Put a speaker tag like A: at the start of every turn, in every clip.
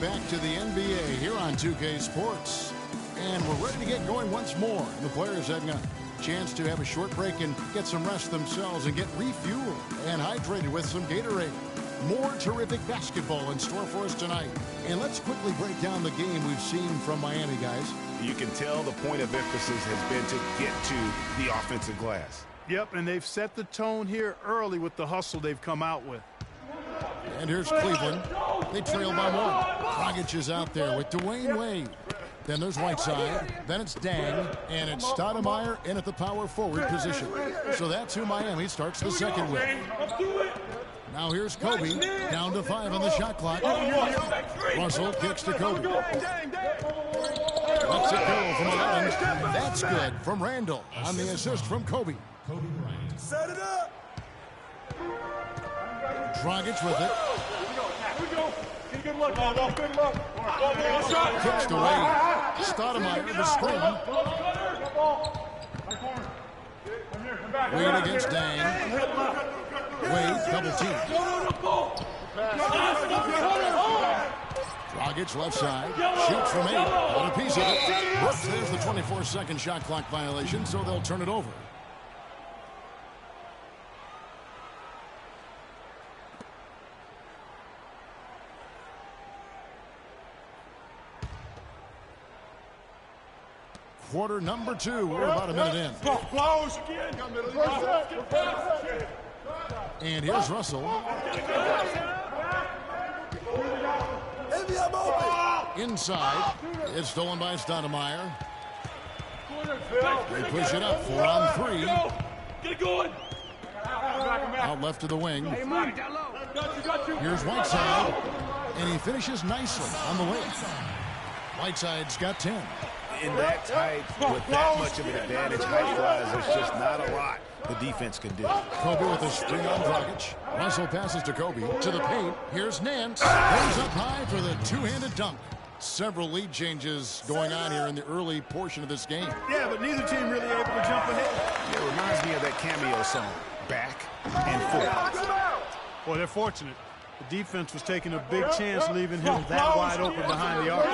A: Back to the NBA here on 2K Sports. And we're ready to get going once more. The players having a chance to have a short break and get some rest themselves and get refueled and hydrated with some Gatorade. More terrific basketball in store for us tonight. And let's quickly break down the game we've seen from Miami, guys.
B: You can tell the point of emphasis has been to get to the offensive glass.
C: Yep, and they've set the tone here early with the hustle they've come out with.
A: And here's Cleveland. They trail by one. Dragic is out there with Dwayne Wade. Then there's Whiteside. Then it's Dang. And it's Stoudemire in at the power forward position. So that's who Miami starts the second with. Now here's Kobe. Down to 5 on the shot clock. Russell kicks to Kobe. Lets it go from 11. That's good from Randall on the assist from Kobe.
D: Set it up.
A: Dragic with it.
D: Good luck. Good luck.
A: Kicks to Wade. Stoudemire the screen. Wade against Dang. Wade double team. Dragic left side. Shoots from 8. Got a piece of it. Whoops, there's the 24-second shot clock violation, so they'll turn it over. Quarter number 2. We're about a minute in. And here's Russell. Inside. It's stolen by Stoudemire. They push it up. 4 on 3.
D: Get going.
A: Out left to the wing. Here's Whiteside. And he finishes nicely on the wing. Whiteside's got 10.
B: In that tight, with that much of an advantage height-wise, there's just not a lot the defense can do.
A: Kobe with a screen on Dragic. Russell passes to Kobe. To the paint. Here's Nance. Goes up high for the two-handed dunk. Several lead changes going on here in the early portion of this game.
C: Yeah, but neither team really able to jump ahead.
B: It reminds me of that cameo song, Back and Forth.
C: Well, they're fortunate. The defense was taking a big chance leaving him that wide open behind the arc.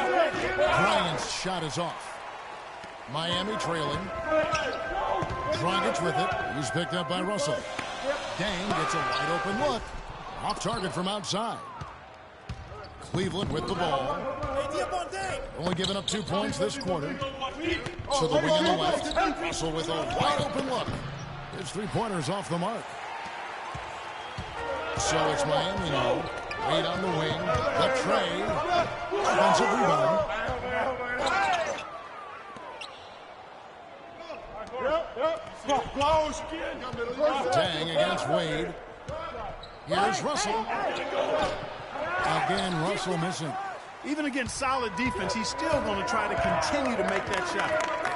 A: Bryant's shot is off. Miami trailing. Dragic with it. He's picked up by Russell. Dang gets a wide open look. Off target from outside. Cleveland with the ball. Only giving up 2 points this quarter. So the wing on the left. Russell with a wide open look. His three-pointer's off the mark. So it's Miami now. Wade on the wing. The tray. Offensive rebound. Dang against Wade. Here's Russell. Again, Russell missing.
C: Even against solid defense, he's still going to try to continue to make that shot.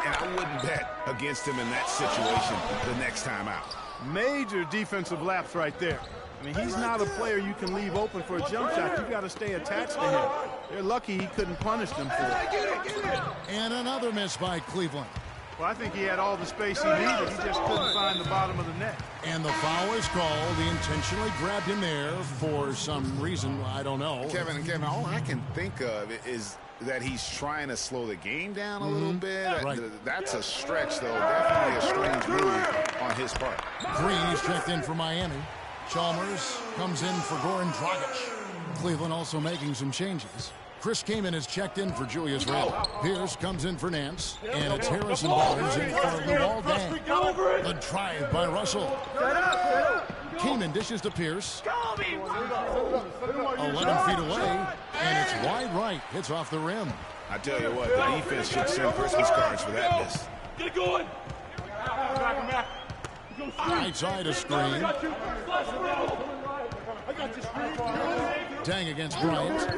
B: And I wouldn't bet against him in that situation the next time out.
C: Major defensive lapse right there. I mean, he's not a player you can leave open for a jump shot. You've got to stay attached to him. They're lucky he couldn't punish them for it.
A: And another miss by Cleveland.
C: Well, I think he had all the space he needed. He just couldn't find the bottom of the net.
A: And the foul is called. He intentionally grabbed him there for some reason. I don't know.
B: Kevin, all I can think of is that he's trying to slow the game down a little bit.
A: Right.
B: That's a stretch, though. Definitely a strange move on his part.
A: Green is checked in for Miami. Chalmers comes in for Goran Dragic. Cleveland also making some changes. Chris Kaman is checked in for Julius Randle. Pierce comes in for Nance. And it's Harrison Barnes in for Luol Deng. The drive by Russell. Kaman dishes to Pierce. 11 feet away. And it's wide right. Hits off the rim.
B: I tell you what, the defense should send Christmas cards for that miss.
D: Get going.
A: Right side of screen. Dang against Bryant.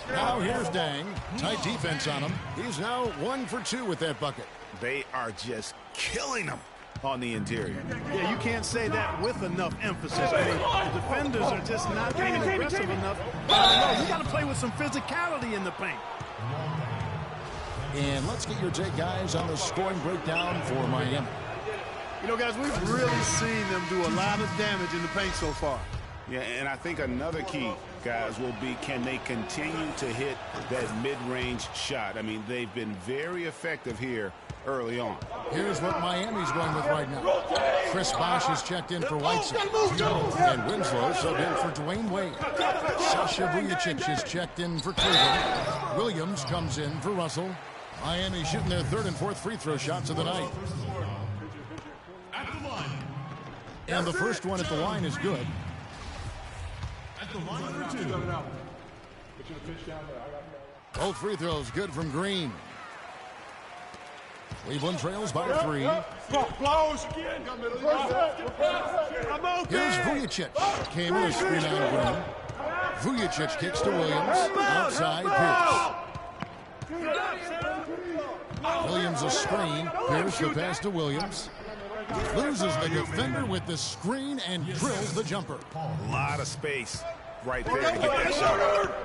A: Now here's Dang. Tight defense on him. He's now 1 for 2 with that bucket.
B: They are just killing him on the interior.
C: Yeah, you can't say that with enough emphasis. I mean, the defenders are just not being aggressive enough. You got to play with some physicality in the paint.
A: And let's get your take, guys, on the scoring breakdown for Miami.
C: You know, guys, we've really seen them do a lot of damage in the paint so far.
B: Yeah, and I think another key, guys, will be can they continue to hit that mid-range shot? I mean, they've been very effective here early on.
A: Here's what Miami's going with right now. Chris Bosh is checked in for Whiteside. And Winslow subbed in for Dwayne Wade. Sasha Vujacic is checked in for Cleveland. Williams comes in for Russell. Miami shooting their third and fourth free throw shots of the night. And the first one at the line is good. Both free throws good from Green. Cleveland trails by 3. Here's Vujacic. Came in a screen on Green. Vujacic kicks to Williams. Outside Pierce. Williams a screen. Pierce the pass to Williams. Loses the defender with the screen and drills the jumper.
B: A lot of space right there to get that shot.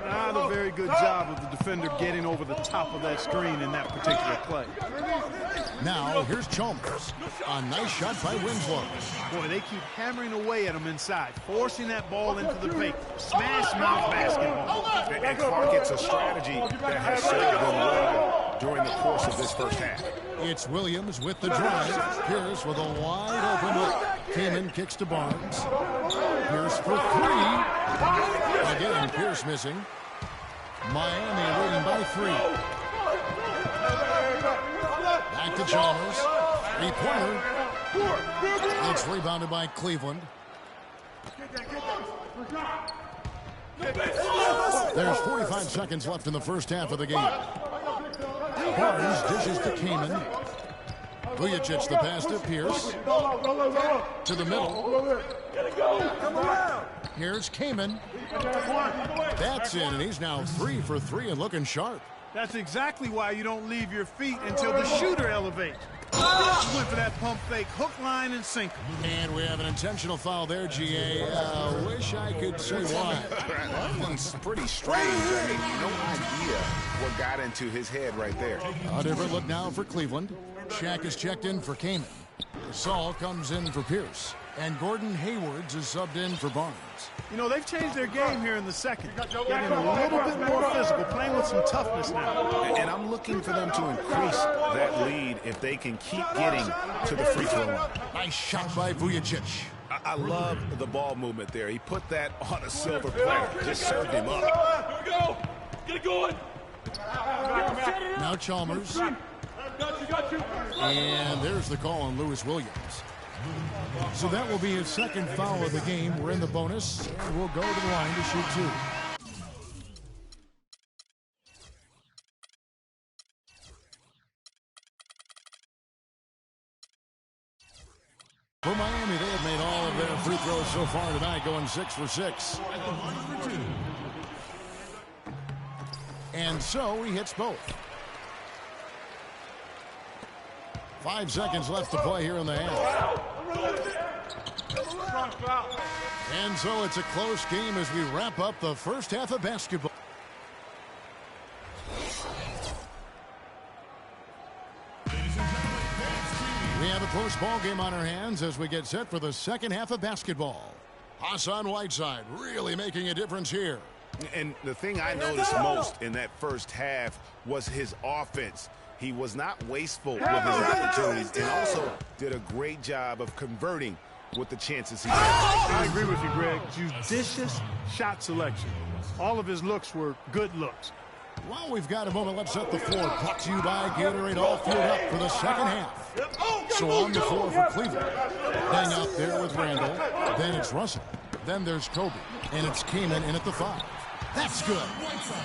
C: Not a very good job of the defender getting over the top of that screen in that particular play.
A: Now, here's Chalmers. A nice shot by Winslow.
C: Boy, they keep hammering away at him inside, forcing that ball into the paint. Smash mouth basketball.
B: And Clark, it's a strategy that has served them well during the course of this first half.
A: It's Williams with the drive. Pierce with a wide open look. Kamen kicks to Barnes. Pierce for 3. Again, Pierce missing. Miami leading by 3. Back to Chalmers. 3-pointer. It's rebounded by Cleveland. There's 45 seconds left in the first half of the game. Barnes dishes to Kamen. Vujacic the pass to Pierce. To the middle. Here's Kamen. That's in, and he's now 3 for 3 and looking sharp.
C: That's exactly why you don't leave your feet until the shooter elevates. He went for that pump fake, hook, line, and sinker.
A: And we have an intentional foul there, GA. Wish I could say why.
B: That one's pretty strange. I mean, no idea what got into his head right there.
A: A different look now for Cleveland. Shaq is checked in for Kamen. Saul comes in for Pierce. And Gordon Haywards is subbed in for Barnes.
C: You know, they've changed their game here in the second. Getting a little bit more physical, playing with some toughness now.
B: And I'm looking for them to increase that lead if they can keep getting to the free throw line.
A: Nice shot by Vujacic.
B: I love the ball movement there. He put that on a silver platter. Just served him up.
D: Here we go. Get it going.
A: Now Chalmers.
D: Got you.
A: And there's the call on Lewis Williams. So that will be his second foul of the game. We're in the bonus, and we'll go to the line to shoot 2. For Miami, they have made all of their free throws so far tonight, going 6 for 6. And so he hits both. 5 seconds left to play here in the half. And so it's a close game as we wrap up the first half of basketball. We have a close ball game on our hands as we get set for the second half of basketball. Hassan Whiteside really making a difference here.
B: And the thing I noticed most in that first half was his offense. He was not wasteful with his opportunities and also did a great job of converting with the chances he had.
C: I agree with you, Greg. Judicious shot selection. All of his looks were good looks.
A: Well, we've got a moment. Let's set the floor. Brought to you by Gatorade. All fueled up for the second half. So on the floor for Cleveland. Hang out there with Randall. Then it's Russell. Then there's Kobe. And it's Kamen in at the 5. That's good.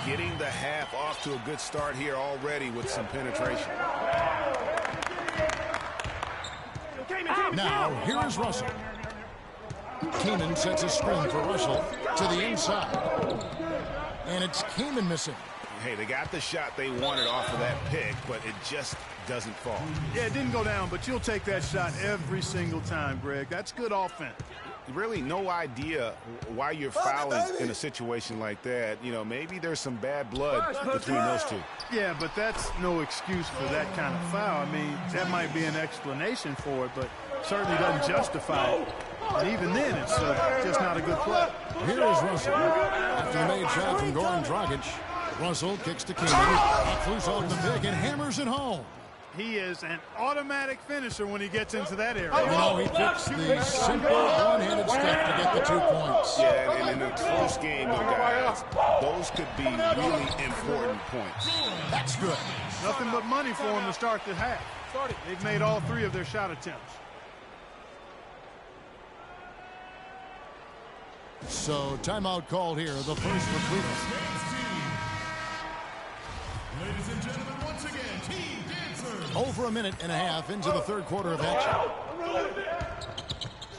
B: Getting the half off to a good start here already with some penetration.
A: Now, here is Russell. Kamen sets a screen for Russell to the inside. And it's Kamen missing.
B: Hey, they got the shot they wanted off of that pick, but it just doesn't fall.
C: Yeah, it didn't go down, but you'll take that shot every single time, Greg. That's good offense.
B: Really no idea why you're fouling in a situation like that. You know, maybe there's some bad blood between those two.
C: Yeah, but that's no excuse for that kind of foul. I mean, that might be an explanation for it, but certainly doesn't justify it. And even then, it's just not a good play.
A: Here is Russell. After the made shot from Goran Dragic, Russell kicks to Keenan. Up loose off the pick and hammers it home.
C: He is an automatic finisher when he gets into that area.
A: You know, he picks the simple one-handed step to get the 2 points.
B: Yeah, and in a close game, though, guys, those could be really important points.
A: That's good.
C: Nothing but money for him to start the half. They've made all 3 of their shot attempts.
A: So, timeout called here, the first for Cleveland.
E: Ladies and gentlemen, once again, Team Dancers.
A: Over a minute and a half into the third quarter of action.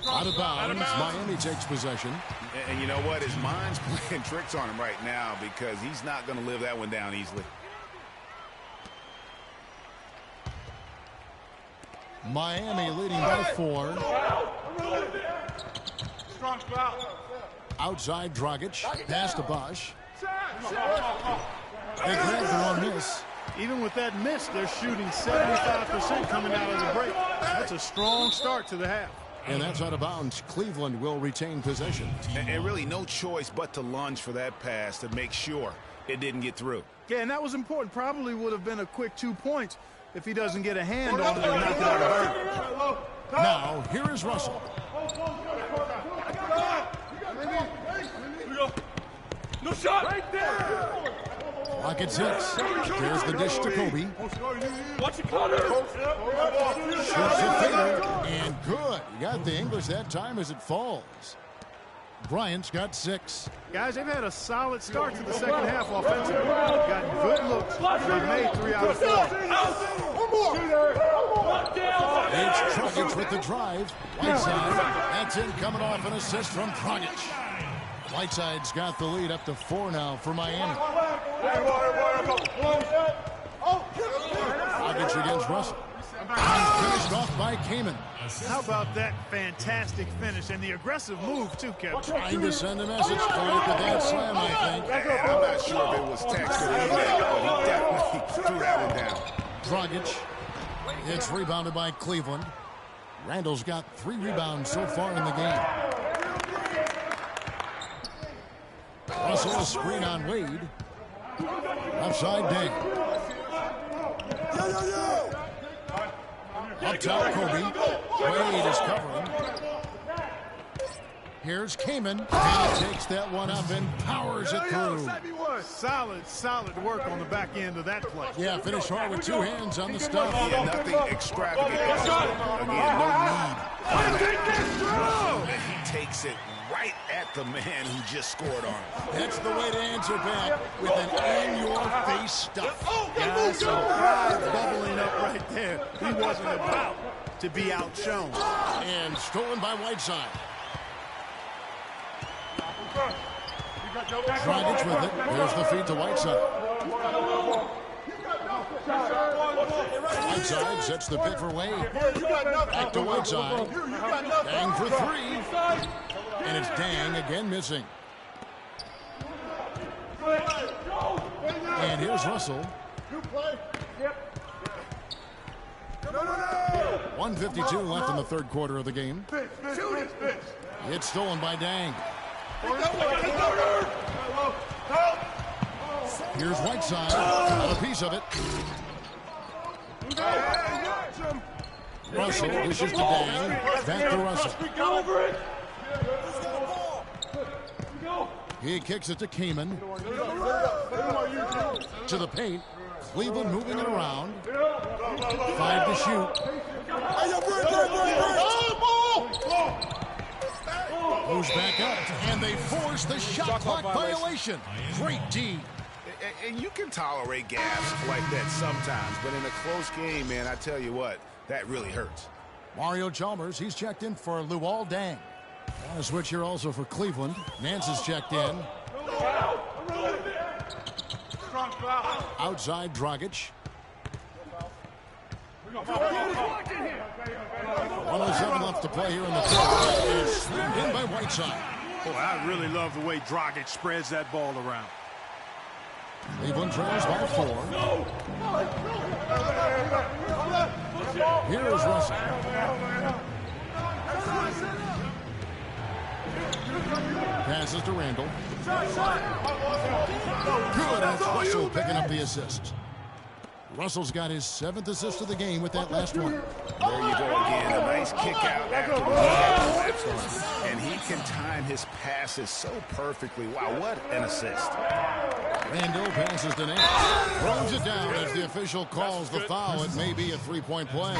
A: Out of bounds, Miami takes possession.
B: And you know what? His mind's playing tricks on him right now because he's not going to live that one down easily.
A: Miami leading by 4.
D: Strong foul.
A: Outside Dragic, pass to Bosch. They grab their own miss.
C: Even with that miss, they're shooting 75% coming out of the break. That's a strong start to the half.
A: And that's out of bounds. Cleveland will retain possession.
B: And really no choice but to lunge for that pass to make sure it didn't get through.
C: Yeah, and that was important. Probably would have been a quick 2 points if he doesn't get a hand on it and knock it out of bounds.
A: Now, here is Russell.
D: No shot. Right there.
A: Clock at 6. There's the dish to Kobe.
D: Watch it, Connor.
A: Shoots a fader, and good. You got the English that time as it falls. Bryant's got 6.
C: Guys, they've had a solid start to the second half offensively. Got good looks. They've made 3 out of 4.
A: It's Dragic with the drive. Whiteside, that's in, coming off an assist from Dragic. Whiteside's got the lead up to 4 now for Miami. Dragic against Russell. And finished off by Kamen.
C: How about that fantastic finish and the aggressive move, too, Kevin?
A: Trying to send a message clear with that slam, I think.
B: I'm not sure if it was text or email, but he definitely threw that one down.
A: Dragic. It's rebounded by Cleveland. Randall's got 3 rebounds so far in the game. Russell a screen on Wade. Offside Day. Up top Kobe. Wade is covering. Here's Kamen. And he takes that one up and powers it through.
C: Solid work on the back end of that play.
A: Yeah, finish hard with 2 hands on the stuff.
B: Yeah, nothing extravagant. Again, no need for that. And he takes it right at the man who just scored on him.
A: That's the way to answer back with an in-your-face stuff.
C: Guys, some pride bubbling up right there. He wasn't about to be outshone.
A: And stolen by Whiteside. Dragic with it. There's the feed to Whiteside. Whiteside sets the pick for Wade. Back to Whiteside. Dang for 3. And it's Dang again missing. And here's Russell. 1:52 left in the third quarter of the game. It's stolen by Dang. Here's Whiteside. Got a piece of it. Russell dishes to Dang. Back to Russell. He kicks it to Kamen. To the paint. Cleveland moving it around. 5 to shoot. Moves back up, and they force the shot clock violation. Great D.
B: And you can tolerate gaps like that sometimes, but in a close game, man, I tell you what, that really hurts.
A: Mario Chalmers, he's checked in for Luol Deng. And a switch here also for Cleveland. Nance is checked in. Outside Dragic. 1:07 left to play here in the third. And slammed in by Whiteside.
C: Boy, I really love the way Dragic spreads that ball around.
A: Cleveland trails by 4. Here is Russell. Passes to Randall. Good, that's Russell picking up the assist. Russell's got his 7th assist of the game with that last one.
B: There you go again, a nice kick out after he had laps on him. And he can time his passes so perfectly. Wow, what an assist.
A: Randall passes to Nance. Throws it down as the official calls the foul. It may be a three-point play.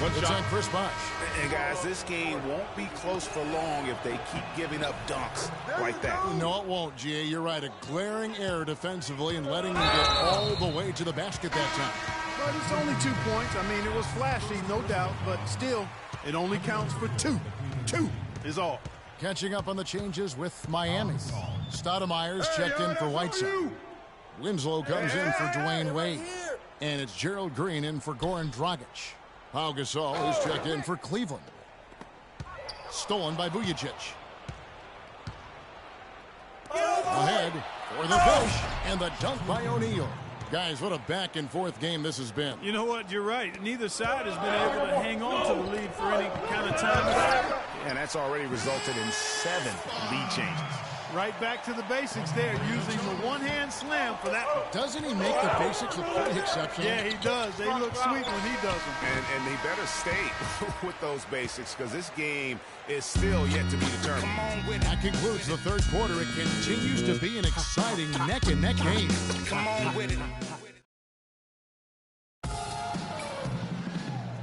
A: It's on Chris Bosh.
B: And guys, this game won't be close for long if they keep giving up dunks like that.
A: No, it won't, G.A. You're right. A glaring error defensively and letting him get all the way to the basket that time.
C: But it's only 2 points. I mean, it was flashy, no doubt, but still, it only counts for 2. 2 is all.
A: Catching up on the changes with Miami. Stoudemire's checked in for Whiteside. Winslow comes in for Dwayne Wade. And it's Gerald Green in for Goran Dragic. Pau Gasol is checked in for Cleveland. Stolen by Vujacic. Ahead for the finish and the dunk by O'Neal. Guys, what a back-and-forth game this has been.
C: You know what? You're right. Neither side has been able to hang on to the lead for any kind of time.
B: And that's already resulted in 7 lead changes.
C: Right back to the basics there, using the one-hand slam for that one.
A: Doesn't he make the basics look pretty exceptional?
C: Yeah, he does. They look sweet when he does them.
B: And he better stay with those basics because this game is still yet to be determined.
A: That concludes the third quarter. It continues to be an exciting neck-and-neck game.
F: Come on with it.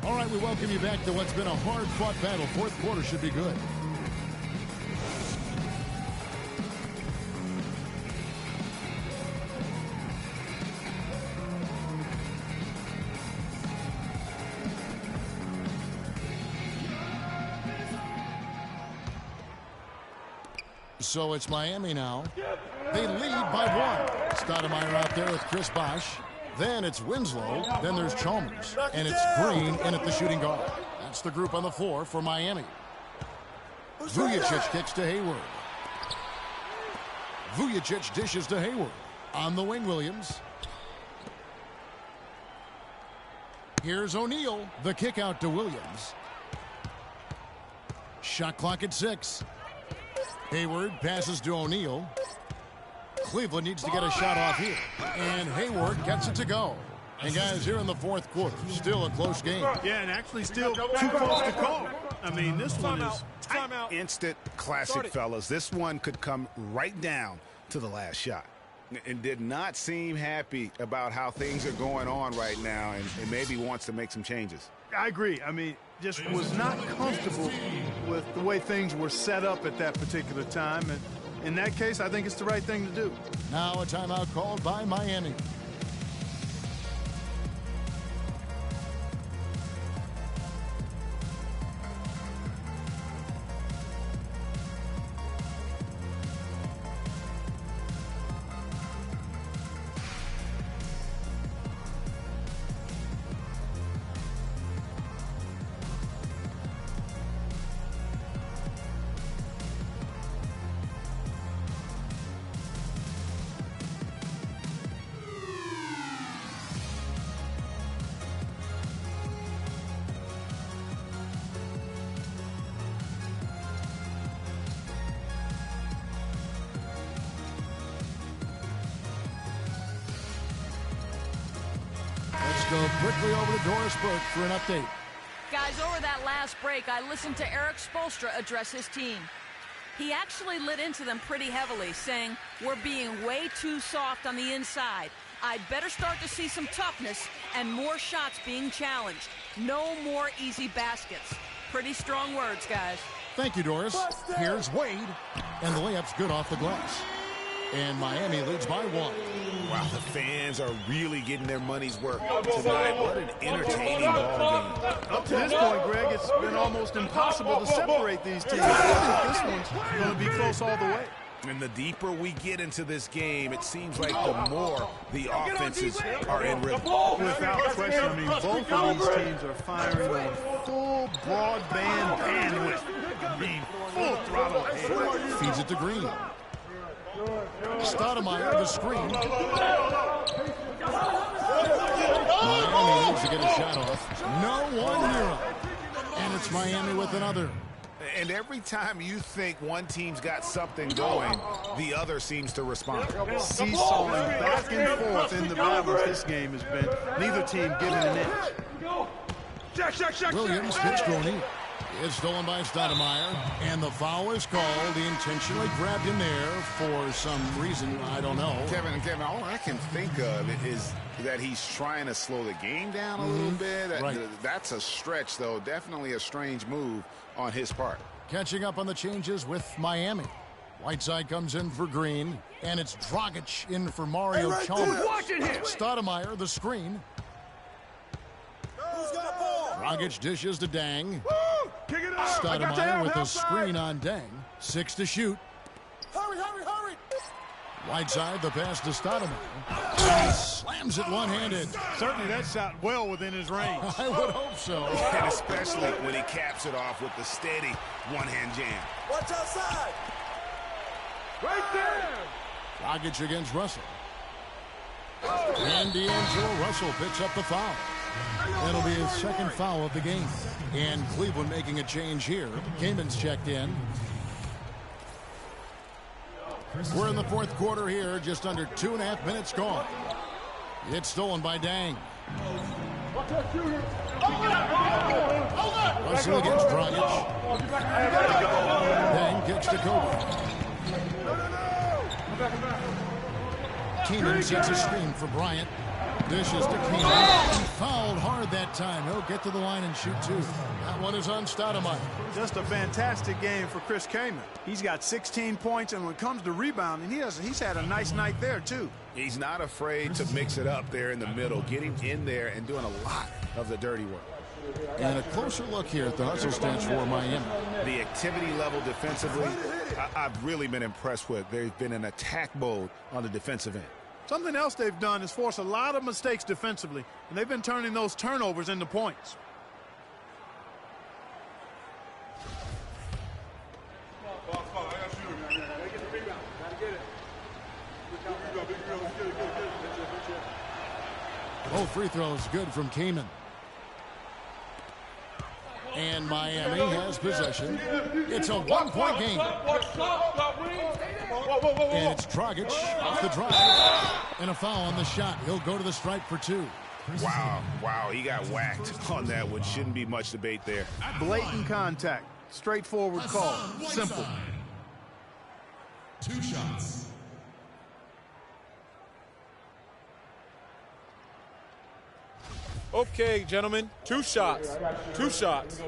A: All right, we welcome you back to what's been a hard-fought battle. Fourth quarter should be good. So it's Miami now. They lead by 1. Stoudemire out there with Chris Bosh. Then it's Winslow. Then there's Chalmers. And it's Green in at the shooting guard. That's the group on the floor for Miami. Vujacic kicks to Hayward. Vujacic dishes to Hayward. On the wing, Williams. Here's O'Neal. The kick out to Williams. Shot clock at 6. Hayward passes to O'Neal. Cleveland needs to get a shot off here. And Hayward gets it to go. And guys, here in the fourth quarter, still a close game.
C: Yeah, and actually still too close to call. I mean, this one is
B: timeout. Instant classic, fellas. This one could come right down to the last shot. And did not seem happy about how things are going on right now and maybe wants to make some changes.
C: I agree. I mean, just was not comfortable with the way things were set up at that particular time. And in that case, I think it's the right thing to do.
A: Now a timeout called by Miami. Go quickly over to Doris Burke for an update.
G: Guys, over that last break, I listened to Eric Spoelstra address his team. He actually lit into them pretty heavily, saying, "We're being way too soft on the inside. I'd better start to see some toughness and more shots being challenged. No more easy baskets." Pretty strong words, guys.
A: Thank you, Doris. Here's Wade, and the layup's good off the glass. And Miami leads by 1.
B: Wow, the fans are really getting their money's worth tonight. What an entertaining ball game.
C: Up to this point, Greg, it's been almost impossible to separate these teams. I think this one's going to be close all the way.
B: And the deeper we get into this game, it seems like the more the offenses are in rhythm.
C: Without question, I mean, both of these teams are firing on full broadband bandwidth. I mean, full throttle ahead.
A: Feeds it to Green. Stoudemire, the screen. Miami needs to get a shot off. No one near him. And it's Miami with another.
B: And every time you think one team's got something going, the other seems to respond.
C: Seesawing back and forth in the balance this game has been. Neither team giving an inch.
A: Williams pitch thrown in. It's stolen by Stoudemire, and the foul is called. He intentionally grabbed him there for some reason, I don't know.
B: Kevin, all I can think of is that he's trying to slow the game down a little bit.
A: Right.
B: That's a stretch, though. Definitely a strange move on his part.
A: Catching up on the changes with Miami. Whiteside comes in for Green, and it's Dragic in for Mario Chalmers. Stoudemire, the screen. Dragic dishes to Dang. Stoudemire with a screen on Dang. 6 to shoot. Hurry. Whiteside, the pass to Stoudemire. He slams it one-handed.
C: Certainly that shot well within his range.
A: I would hope so.
B: And especially when he caps it off with the steady one-hand jam.
F: Watch outside.
D: Right there.
A: Dragic against Russell. And D'Angelo Russell picks up the foul. That'll be his second foul of the game. And Cleveland making a change here. Kamen's checked in. We're in the fourth quarter here. Just under 2.5 minutes gone. It's stolen by Dang. Russell against Dragic. Dang kicks to Kobe. Kaman sets a screen for Bryant. Dishes to Kaman. He fouled hard that time. He'll get to the line and shoot two. That one is on Stoudemire.
C: Just a fantastic game for Chris Kaman. He's got 16 points, and when it comes to rebounding, he's had a nice night there, too.
B: He's not afraid to mix it up there in the middle, getting in there and doing a lot of the dirty work.
A: And a closer look here at the hustle stats for Miami.
B: The activity level defensively, I've really been impressed with. There's been an attack mode on the defensive end.
C: Something else they've done is force a lot of mistakes defensively, and they've been turning those turnovers into points.
A: Both free throws good from Kaman. And Miami has possession. It's a one-point game. And it's Dragic off the drive. And a foul on the shot. He'll go to the stripe for two.
B: Wow, he got whacked on that one. Shouldn't be much debate there.
C: Blatant contact. Straightforward call. Simple.
E: 2 shots.
D: Okay, gentlemen, 2 shots. 2 shots.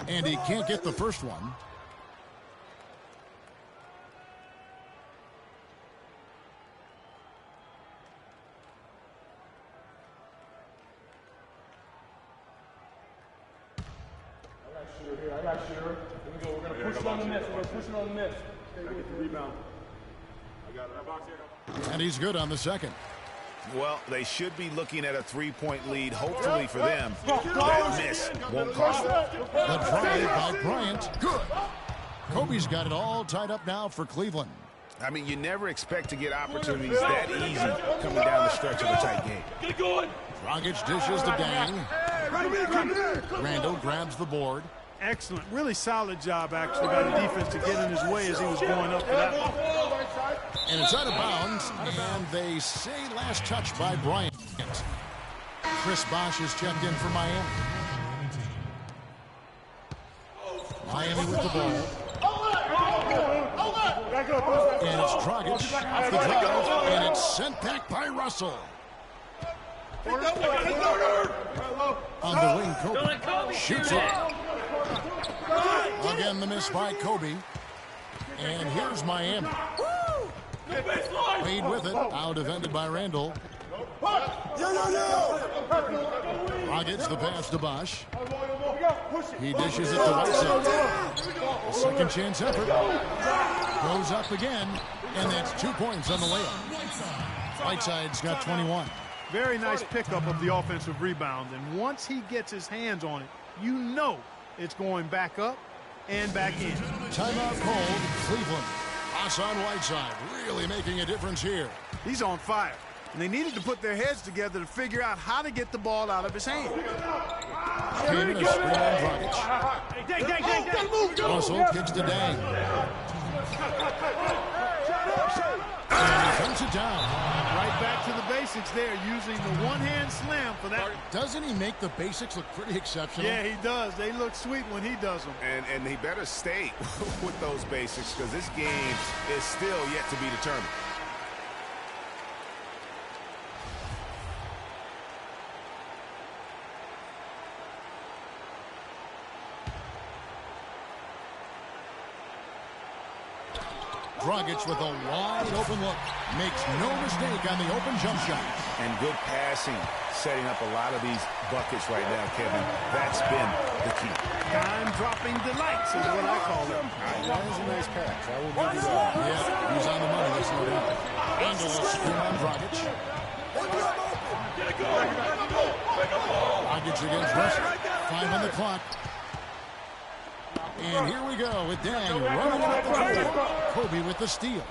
A: And he can't get the first one.
D: I got shooter. Here we go. We're going to push it on the miss. We're going to push it on the miss. Okay, get the rebound. I got it.
A: And he's good on the second.
B: Well, they should be looking at a 3-point lead, hopefully for them. That miss won't cost them.
A: The drive by Bryant. Good. Kobe's got it all tied up now for Cleveland.
B: I mean, you never expect to get opportunities that easy coming down the stretch of a tight game.
D: Get going.
A: Dragic dishes to Dang. Randall grabs the board.
C: Excellent. Really solid job, actually, by the defense to get in his way as he was going up for that one.
A: And it's out of bounds, and they say last touch by Bryant. Chris Bosh is checked in for Miami. Miami with the ball. And it's Dragic off the drive, and it's sent back by Russell. On the wing, Kobe shoots it. Again, the miss by Kobe. And here's Miami. Wade with it. Out defended by Randall. Dragic the pass to Bosh. He dishes it to Whiteside. Second chance effort. Goes up again. And that's 2 points on the layup. Whiteside's got 21.
C: Very nice pickup of the offensive rebound. And once he gets his hands on it, you know it's going back up and back in.
A: Timeout called. Cleveland. Hassan Whiteside really making a difference here.
C: He's on fire. And they needed to put their heads together to figure out how to get the ball out of his hand.
A: Kaman a screen on Dragic. Russell kicks to Dang. And he comes it down.
C: Right back to the basics there, using the one-hand slam for that.
A: Doesn't he make the basics look pretty exceptional?
C: Yeah, he does. They look sweet when he does them.
B: And he better stay with those basics because this game is still yet to be determined.
A: Dragic with a wide open look. Makes no mistake on the open jump shot.
B: And good passing, setting up a lot of these buckets right now, Kevin. That's been the key.
C: Time-dropping delights is what I call it.
B: That is a nice pass. I will give you that.
A: Yeah, he's on the money, there's no doubt. Angel will screen on Dragic. Dragic against Russell. 5 on the clock. And here we go with Dang running it up the court. Kobe with the steal.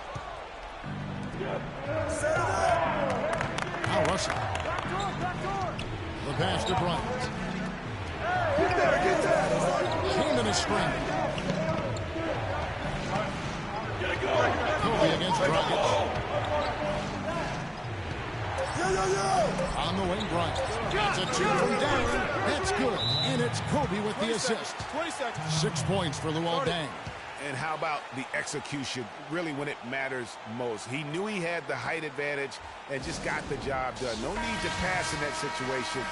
A: Now Russell. The pass to Bryant. Kaman is scrambling. Kobe against Dragic. On the wing, Bryant. It's a 2 from Dang. That's good. And it's Kobe with the assist.
D: 20 seconds.
A: 6 points for Luol Deng.
B: And how about the execution, really when it matters most? He knew he had the height advantage and just got the job done. No need to pass in that situation.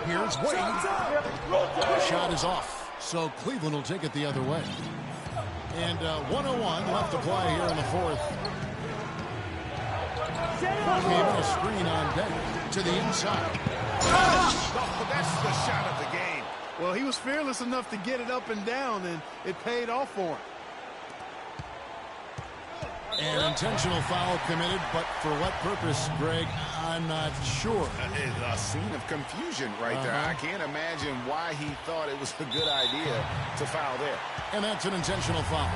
A: Here's Wade. Shot is off, so Cleveland will take it the other way. And 101 left to play here in the fourth. Came a screen on Deng to the inside.
B: Oh, that's the shot of the game.
C: Well, he was fearless enough to get it up and down, and it paid off for him.
A: An intentional foul committed, but for what purpose, Greg, I'm not sure.
B: A scene of confusion right there. I can't imagine why he thought it was a good idea to foul there.
A: And that's an intentional foul.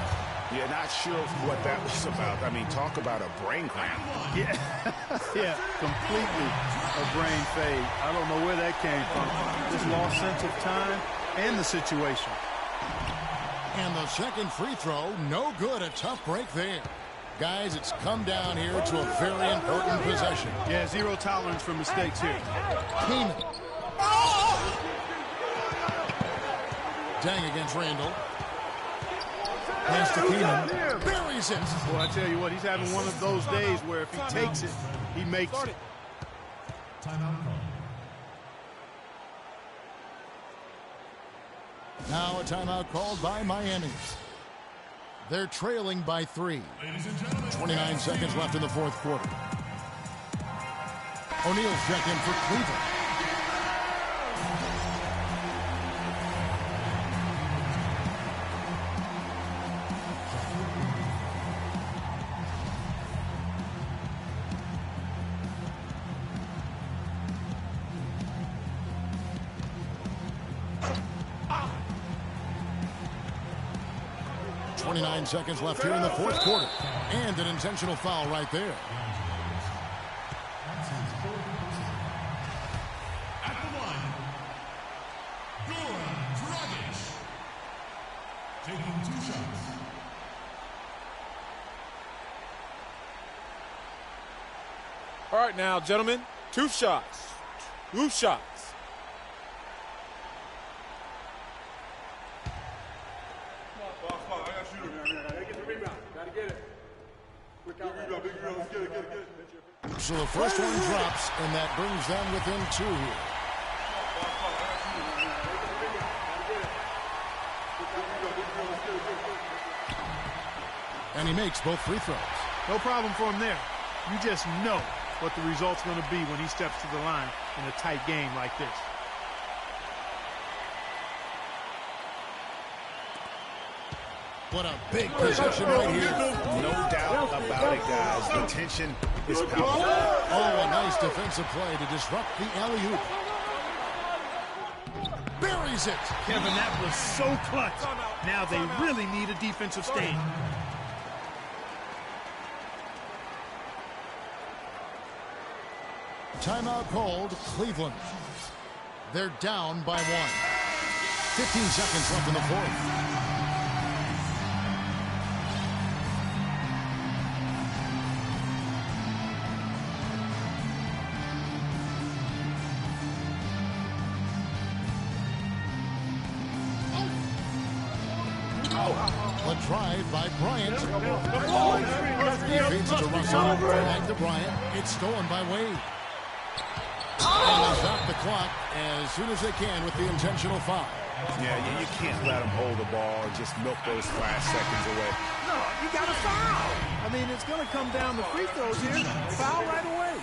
B: Yeah, not sure what that was about. I mean, talk about a brain cramp.
C: Yeah, yeah, completely a brain fade. I don't know where that came from. Just lost sense of time and the situation.
A: And the second free throw, no good. A tough break there. Guys, it's come down here to a very important possession.
C: Yeah, zero tolerance for mistakes here.
A: Kaman. Dang against Randall. Pass to Kaman. Buries it.
C: Well, I tell you what, he's having one of those days where if he takes it, he makes it.
A: Now a timeout called by Miami. They're trailing by 3. 29 seconds left in the fourth quarter. O'Neal's checked in for Cleveland. Seconds left here in the fourth quarter. And an intentional foul right there.
E: At the line, Dragic. Taking 2 shots.
D: All right, now, gentlemen, 2 shots. 2 shots.
A: So the first one drops, and that brings them within 2 here. And he makes both free throws.
C: No problem for him there. You just know what the result's going to be when he steps to the line in a tight game like this.
A: What a big possession right here.
B: No doubt about it, guys. The tension is palpable.
A: Oh, a nice defensive play to disrupt the alley-oop. Buries buries it.
C: Kevin, that was so clutch. Now they really need a defensive stand.
A: Timeout called, Cleveland. They're down by 1. 15 seconds left in the fourth. A drive by Bryant. He feeds it to Russell. Back to Bryant. It's stolen by Wade. And they stop the clock as soon as they can with the intentional foul.
B: Yeah, you can't let them hold the ball and just milk those 5 seconds away.
C: No, you got to foul. I mean, it's going to come down to free throws here. Foul right away.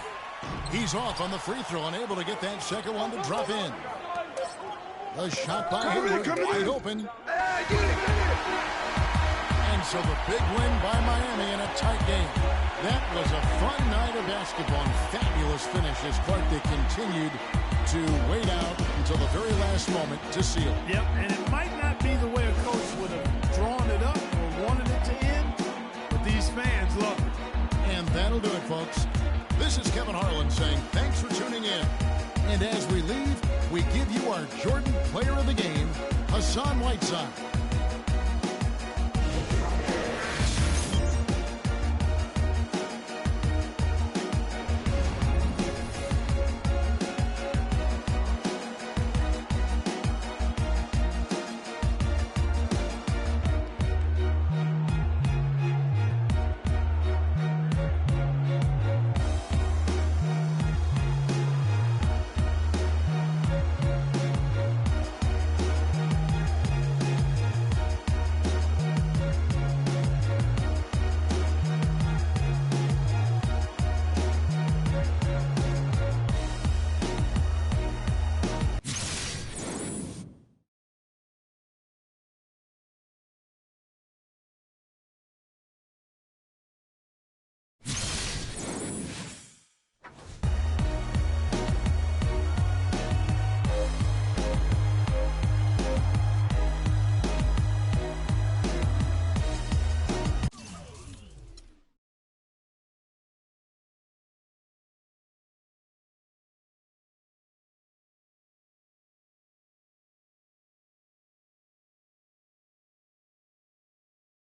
A: He's off on the free throw, unable to get that second one to drop in. The shot by Hayward, wide open. And so the big win by Miami in a tight game. That was a fun night of basketball and fabulous finish as Clark, they continued to wait out until the very last moment to seal.
C: Yep, and it might not be the way a coach would have drawn it up or wanted it to end, but these fans love it.
A: And that'll do it, folks. This is Kevin Harlan saying thanks for tuning in. And as we leave, we give you our Jordan Player of the Game, Hassan Whiteside.